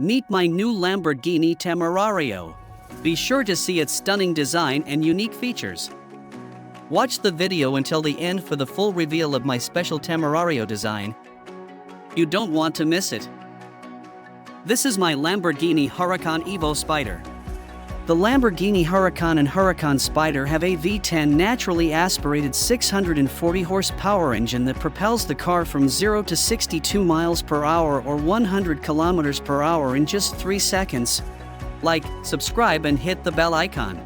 Meet my new Lamborghini Temerario. Be sure to see its stunning design and unique features. Watch the video until the end for the full reveal of my special Temerario design. You don't want to miss it. This is my Lamborghini Huracan Evo Spyder. The Lamborghini Huracan and Huracan Spyder have a V10 naturally aspirated 640 horsepower engine that propels the car from 0 to 62 miles per hour or 100 kilometers per hour in just 3 seconds. Like, subscribe and hit the bell icon.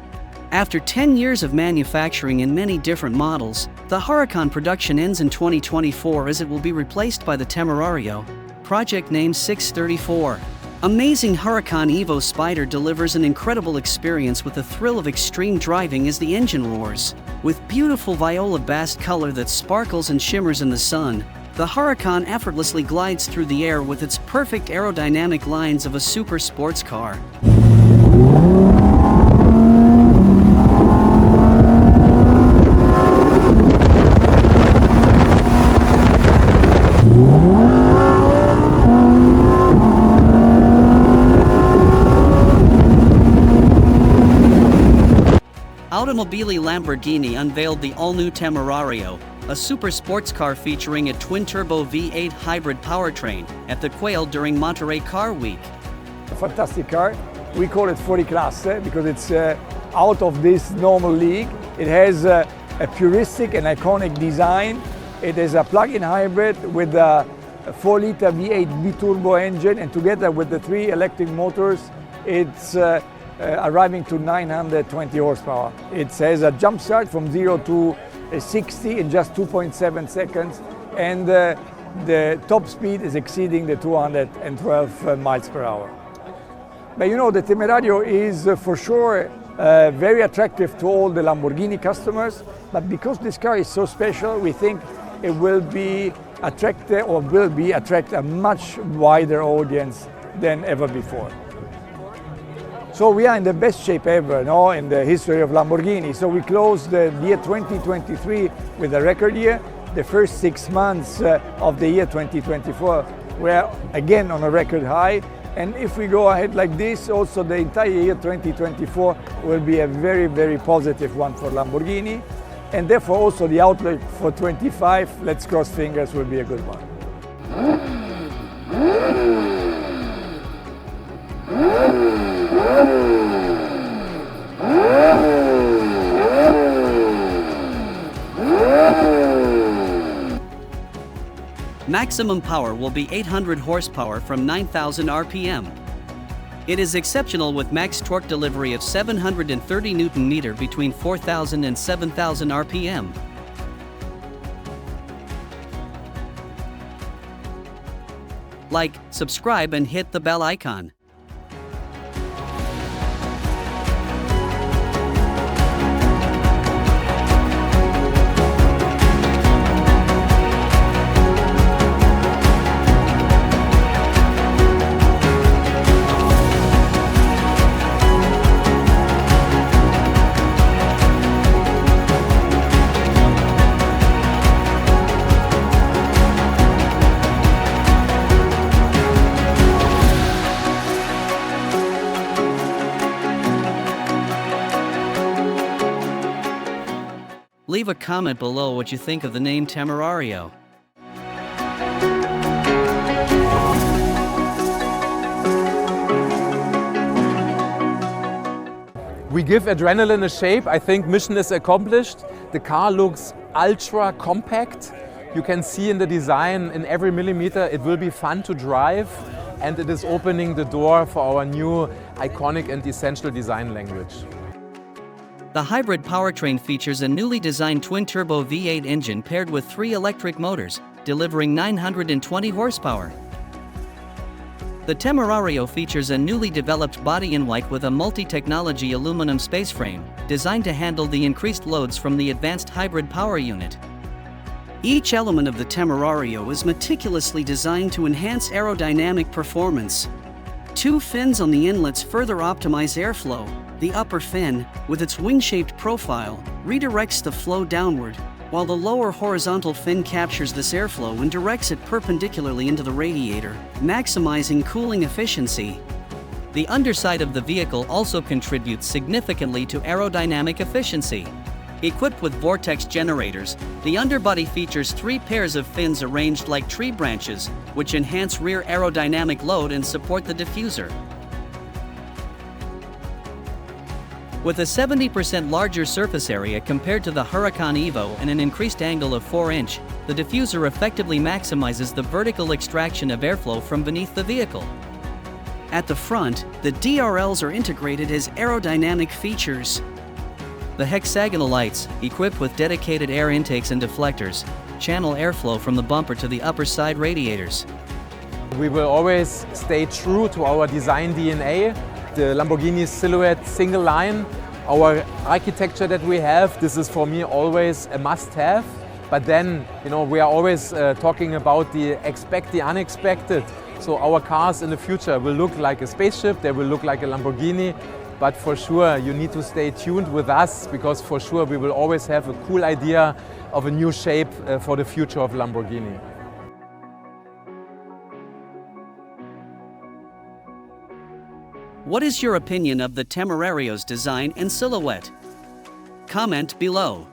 After 10 years of manufacturing in many different models, the Huracan production ends in 2024 as it will be replaced by the Temerario, project name 634. Amazing Huracan Evo Spyder delivers an incredible experience with the thrill of extreme driving as the engine roars. With beautiful viola bass color that sparkles and shimmers in the sun, the Huracan effortlessly glides through the air with its perfect aerodynamic lines of a super sports car. Automobili Lamborghini unveiled the all-new Temerario, a super sports car featuring a twin-turbo V8 hybrid powertrain, at the Quail during Monterey Car Week. A fantastic car. We call it fuori classe because it's out of this normal league. It has a puristic and iconic design. It is a plug-in hybrid with a 4-liter V8 B-turbo engine, and together with the 3 electric motors, it's arriving to 920 horsepower. It has a jump start from 0 to 60 in just 2.7 seconds, and the top speed is exceeding the 212 miles per hour. But you know, the Temerario is for sure very attractive to all the Lamborghini customers, but because this car is so special, we think it will attract a much wider audience than ever before. So we are in the best shape ever, in the history of Lamborghini. So we closed the year 2023 with a record year. The first 6 months of the year 2024 were again on a record high. And if we go ahead like this, also the entire year 2024 will be a very, very positive one for Lamborghini. And therefore also the outlook for 25, let's cross fingers, will be a good one. Maximum power will be 800 horsepower from 9,000 RPM. It is exceptional with max torque delivery of 730 Nm between 4,000 and 7,000 RPM. Like, subscribe and hit the bell icon. Leave a comment below what you think of the name Temerario. We give adrenaline a shape. I think mission is accomplished. The car looks ultra compact. You can see in the design, in every millimeter, it will be fun to drive, and it is opening the door for our new iconic and essential design language. The hybrid powertrain features a newly designed twin-turbo V8 engine paired with 3 electric motors, delivering 920 horsepower. The Temerario features a newly developed body-in-white with a multi-technology aluminum space frame, designed to handle the increased loads from the advanced hybrid power unit. Each element of the Temerario is meticulously designed to enhance aerodynamic performance. 2 fins on the inlets further optimize airflow. The upper fin, with its wing-shaped profile, redirects the flow downward, while the lower horizontal fin captures this airflow and directs it perpendicularly into the radiator, maximizing cooling efficiency. The underside of the vehicle also contributes significantly to aerodynamic efficiency. Equipped with vortex generators, the underbody features 3 pairs of fins arranged like tree branches, which enhance rear aerodynamic load and support the diffuser. With a 70% larger surface area compared to the Huracan Evo and an increased angle of 4-inch, the diffuser effectively maximizes the vertical extraction of airflow from beneath the vehicle. At the front, the DRLs are integrated as aerodynamic features. The hexagonal lights, equipped with dedicated air intakes and deflectors, channel airflow from the bumper to the upper side radiators. We will always stay true to our design DNA. The Lamborghini silhouette single line, our architecture that we have, this is for me always a must-have. But then, we are always talking about expect the unexpected. So our cars in the future will look like a spaceship, they will look like a Lamborghini. But for sure, you need to stay tuned with us, because for sure we will always have a cool idea of a new shape for the future of Lamborghini. What is your opinion of the Temerario's design and silhouette? Comment below.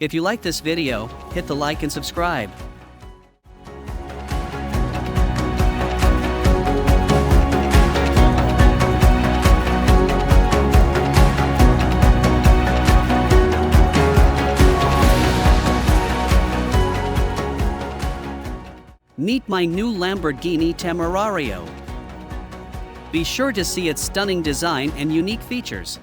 If you like this video, hit the like and subscribe. Meet my new Lamborghini Temerario. Be sure to see its stunning design and unique features.